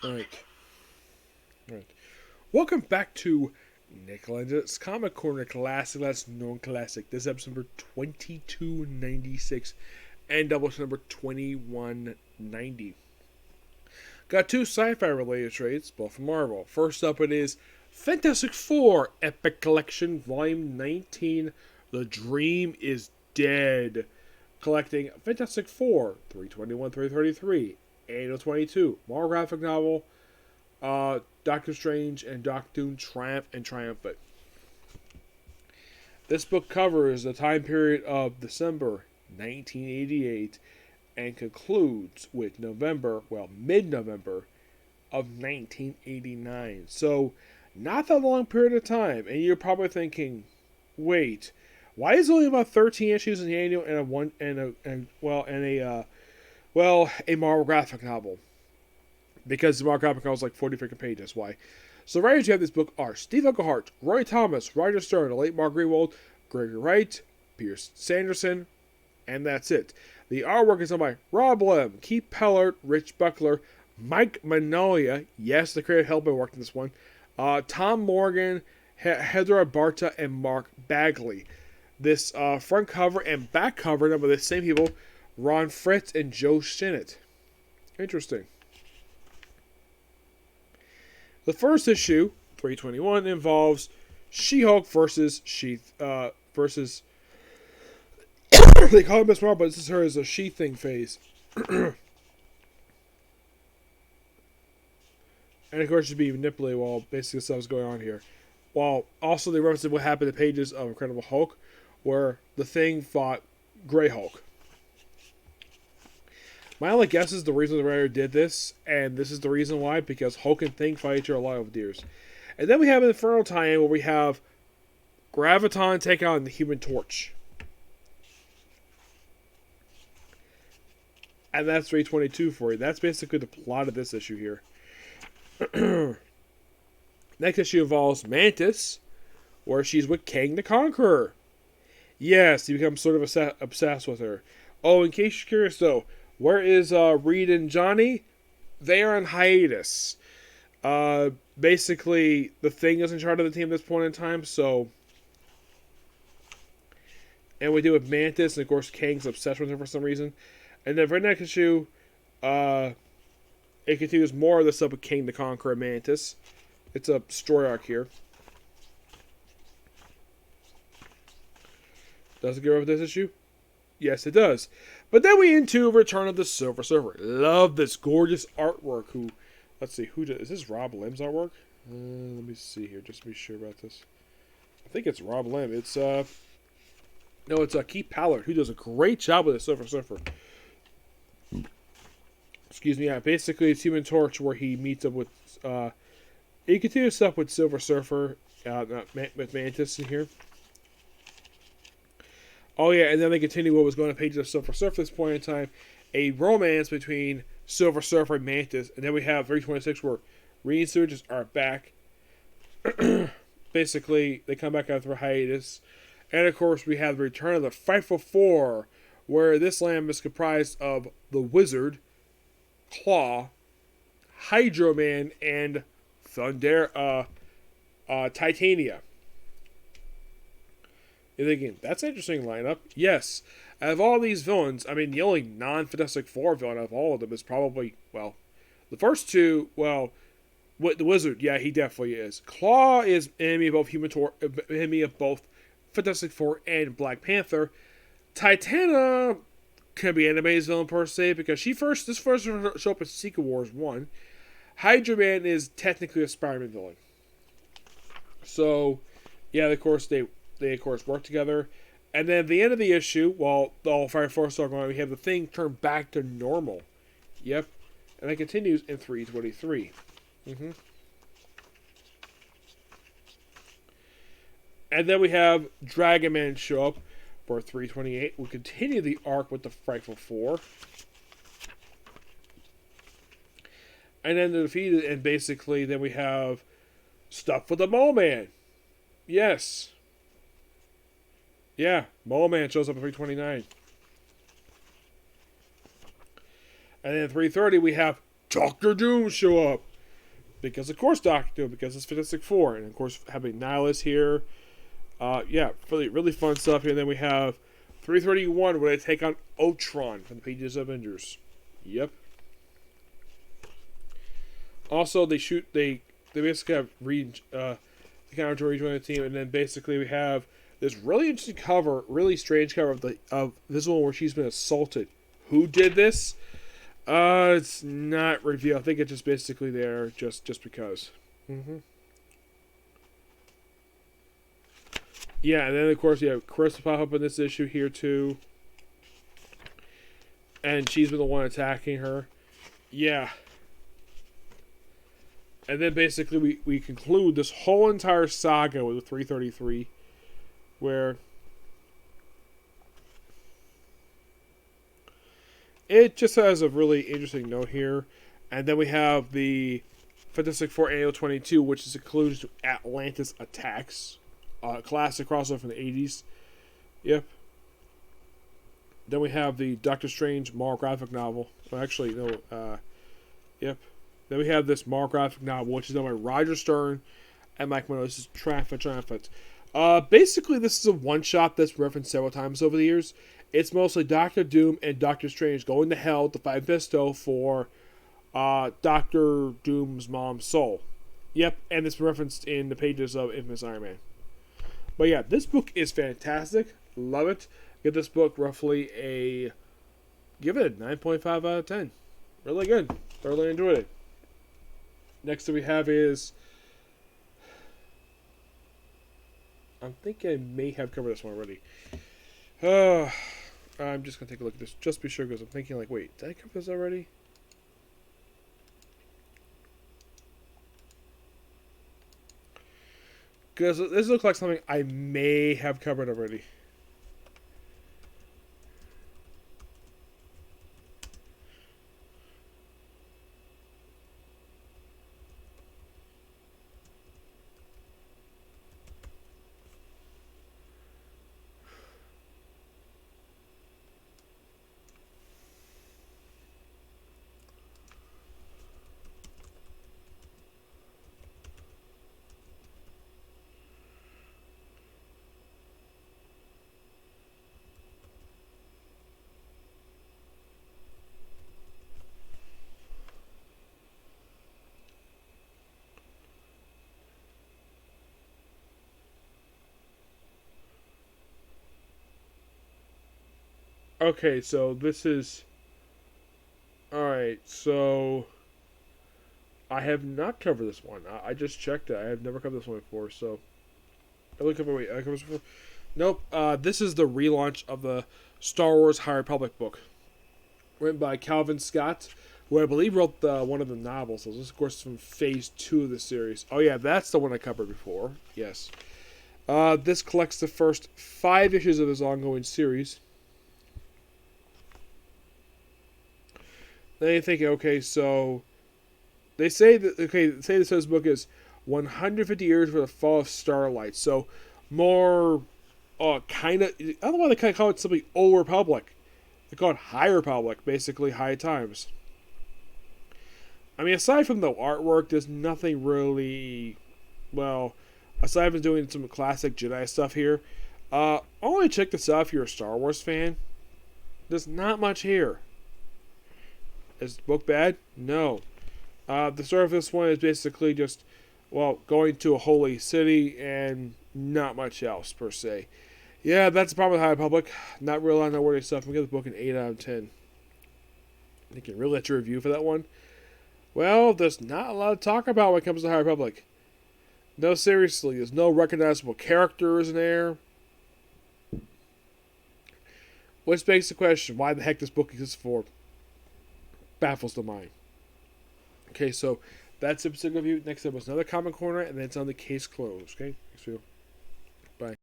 Alright. Alright. Welcome back to Nick Lenz's Comic Corner Classic. That's known classic. This is episode number 2296 and double number 2190. Got two sci-fi related trades, both from Marvel. First up it is Fantastic Four Epic Collection Volume 19. The Dream is Dead. Collecting Fantastic Four 321, 333, 822, Marvel graphic novel, Doctor Strange and Doctor Doom Triumph and Triumphant. This book covers the time period of December 1988 and concludes with mid-November of 1989. So, not that long period of time. And you're probably thinking, wait, why is it only about 13 issues in the annual and a Marvel graphic novel? Because the Marvel graphic novel is like 40 freaking pages. Why? So the writers who have this book are Steve Englehart, Roy Thomas, Roger Stern, the late Mark Greenwald, Gregory Wright, Pierce Sanderson, and that's it. The artwork is done by Rob Lem, Keith Pellert, Rich Buckler, Mike Mignola, yes, the creative helper worked in this one, Tom Morgan, Heather Barta, and Mark Bagley. This front cover and back cover done by the same people, Ron Fritz and Joe Shinnett. Interesting. The first issue, 321, involves She-Hulk versus versus they call it Miss Marvel, but this is her as a she-thing phase. And of course she'd be manipulated while basically stuff's going on here. While also they reference what happened in the pages of Incredible Hulk, where the Thing fought Grey Hulk. My only guess is the reason the writer did this, and this is the reason why, because Hulk and Thing fight each other a lot over the years. And then we have an Inferno tie-in where we have Graviton take on the Human Torch. And that's 322 for you. That's basically the plot of this issue here. Next issue involves Mantis, where she's with Kang the Conqueror. Yes, he becomes sort of obsessed with her. Oh, in case you're curious though, where is Reed and Johnny? They are on hiatus. Basically, the Thing is in charge of the team at this point in time, so... And we do with Mantis, and of course Kang's obsessed with her for some reason. And then for the next issue, it continues more of this up with Kang the Conqueror and Mantis. It's a story arc here. Does it go over this issue? Yes, it does. But then we into Return of the Silver Surfer. Love this gorgeous artwork. Let's see, is this Rob Lem's artwork? Let me see here, just to be sure about this. I think it's Rob Lem. It's Keith Pallard, who does a great job with the Silver Surfer. Excuse me, yeah, basically it's Human Torch where he meets up with, he continues stuff with Silver Surfer, with Mantis in here. Oh yeah, and then they continue what was going on pages of Silver Surfer at this point in time. A romance between Silver Surfer and Mantis. And then we have 326 where Reinsurgents are back. Basically, they come back after a hiatus. And of course, we have the return of the Frightful Four, where this lamb is comprised of the Wizard, Claw, Hydro Man, and Titania. You're thinking, that's an interesting lineup. Yes. Out of all these villains, I mean, the only non-Fantastic Four villain of all of them is probably, well, the first two, well, with the Wizard, yeah, he definitely is. Claw is enemy of both enemy of both Fantastic Four and Black Panther. Titania can be Anime's villain per se, because this first show up in Secret Wars 1. Hydro Man is technically a Spider-Man villain. So, yeah, of course, they of course work together. And then at the end of the issue, while all Fire Force are going on, we have the Thing turn back to normal. Yep. And it continues in 323. And then we have Dragon Man show up for 328. We continue the arc with the Frightful Four. And then they're defeated, and basically then we have stuff with the Mole Man. Yes. Yeah, Mole Man shows up at 329. And then at 3:30 we have Doctor Doom show up. Because of course Doctor Doom, because it's Fantastic Four, and of course having Nihilus here. Yeah, really fun stuff here. And then we have 331 where they take on Ultron from the pages of Avengers. Yep. Also, they basically have the counter to rejoin the team, and then basically we have this really interesting cover, really strange cover of this one where she's been assaulted. Who did this? It's not revealed. I think it's just basically there just because. Yeah, and then of course you have Chris pop up in this issue here too, and she's been the one attacking her. Yeah. And then basically we conclude this whole entire saga with the 333, where it just has a really interesting note here. And then we have the Fantastic Four Annual 22, which is a conclusion to Atlantis Attacks. Classic crossover from the 80s. Yep. Then we have the Doctor Strange Marvel graphic novel. Well, actually, no. Yep. Then we have this Marvel graphic novel, which is done by Roger Stern and Mike Minogue. This is Triumphant. Basically, this is a one-shot that's referenced several times over the years. It's mostly Doctor Doom and Doctor Strange going to hell to find Mephisto for Doctor Doom's mom's soul. Yep, and it's referenced in the pages of Infamous Iron Man. But yeah, this book is fantastic. Love it. Give this book roughly give it a 9.5 out of 10. Really good. Thoroughly enjoyed it. Next that we have is, I'm thinking I may have covered this one already. I'm just going to take a look at this just to be sure, because I'm thinking like, wait, did I cover this already? Because this looks like something I may have covered already. Okay, so this is... Alright, so... I have not covered this one. I just checked it. I have never covered this one before, so... I covered this before? Nope. This is the relaunch of the Star Wars High Republic book. Written by Calvin Scott, who I believe wrote one of the novels. So this is, of course, from Phase 2 of the series. Oh yeah, that's the one I covered before. Yes. This collects the first 5 issues of this ongoing series. Then you're thinking, okay, so they say this book is 150 years for the fall of Starlight. So more, kind of. I don't know why they kind of call it something Old Republic. They call it High Republic, basically High Times. I mean, aside from the artwork, there's nothing really. Well, aside from doing some classic Jedi stuff here, only check this out if you're a Star Wars fan. There's not much here. Is the book bad? No. The story of this one is basically just, going to a holy city and not much else, per se. Yeah, that's the problem with High Republic. Not real on noteworthy stuff. I'm going to give the book an 8 out of 10. You can really let your review for that one. Well, there's not a lot to talk about when it comes to High Republic. No, seriously, there's no recognizable characters in there. Which begs the question, why the heck this book exists for? Baffles the mind. Okay, so that's episode review. Next up was another Comic Corner, and then it's on the case closed. Okay, thanks for